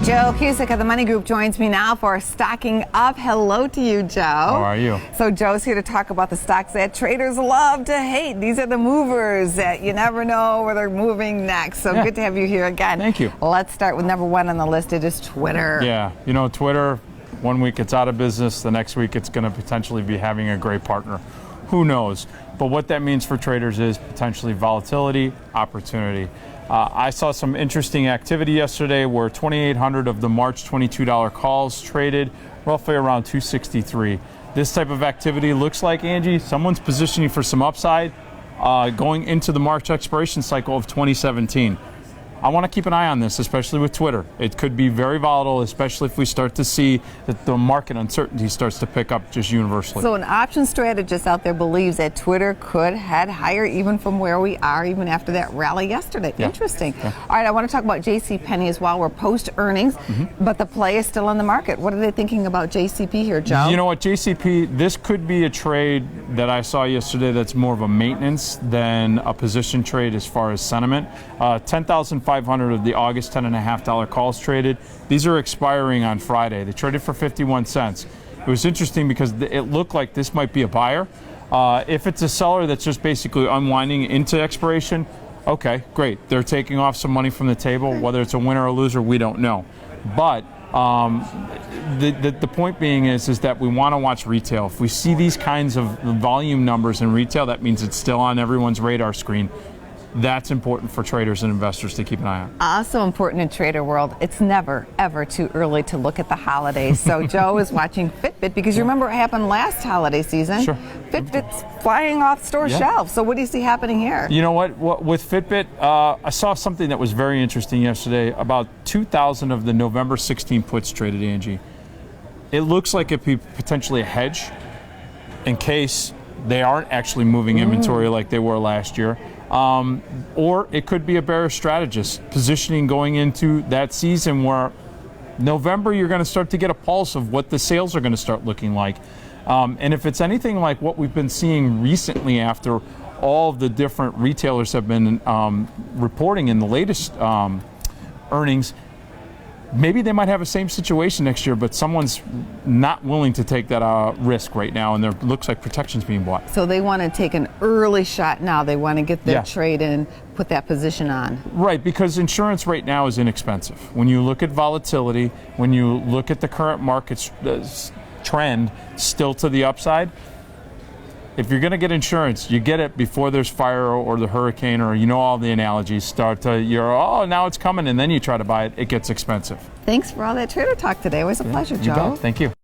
Joe Cusick of the Money Group joins me now for Stocking Up. Hello to you, Joe. How are you? So Joe's here to talk about the stocks that traders love to hate. These are the movers that you never know where they're moving next. So good to have you here again. Thank you. Let's start with number one on the list. It is Twitter. Yeah, you know, Twitter, one week it's out of business, the next week it's going to potentially be having a great partner. Who knows? But what that means for traders is potentially volatility, opportunity. I saw some interesting activity yesterday where 2,800 of the March $22 calls traded, roughly around 263. This type of activity looks like, Angie, someone's positioning for some upside going into the March expiration cycle of 2017. I want to keep an eye on this, especially with Twitter. It could be very volatile, especially if we start to see that the market uncertainty starts to pick up just universally. So an option strategist out there believes that Twitter could head higher even from where we are, even after that rally yesterday. Yeah. Interesting. Yeah. All right, I want to talk about JCPenney as well. We're post-earnings, but the play is still in the market. What are they thinking about JCP here, Joe? You know what, JCP, this could be a trade that I saw yesterday that's more of a maintenance than a position trade as far as sentiment. 10,500 of the August $10.50 calls traded. These are expiring on Friday. They traded for 51 cents. It was interesting because it looked like this might be a buyer. If it's a seller that's just basically unwinding into expiration, okay, great. They're taking off some money from the table. Whether it's a winner or a loser, we don't know. But the point being is that we want to watch retail. If we see these kinds of volume numbers in retail, that means it's still on everyone's radar screen. That's important for traders and investors to keep an eye on. Also important in trader world, it's never, ever too early to look at the holidays. So Joe is watching Fitbit because you remember what happened last holiday season? Sure. Fitbit's flying off store shelves. So what do you see happening here? You know what with Fitbit, I saw something that was very interesting yesterday. About 2,000 of the November 16 puts traded, Angie. It looks like it could be potentially a hedge in case they aren't actually moving inventory like they were last year. Or it could be a bearish strategist positioning going into that season where November you're going to start to get a pulse of what the sales are going to start looking like. And if it's anything like what we've been seeing recently after all of the different retailers have been reporting in the latest earnings, maybe they might have the same situation next year, but someone's not willing to take that risk right now, and there looks like protection's being bought. So they want to take an early shot now. They want to get their trade in, put that position on. Right, because insurance right now is inexpensive. When you look at volatility, when you look at the current market trend still to the upside, if you're going to get insurance, you get it before there's fire or the hurricane, or all the analogies start to, now it's coming, and then you try to buy it, it gets expensive. Thanks for all that trader talk today. It was a pleasure, Joe. You bet. Thank you.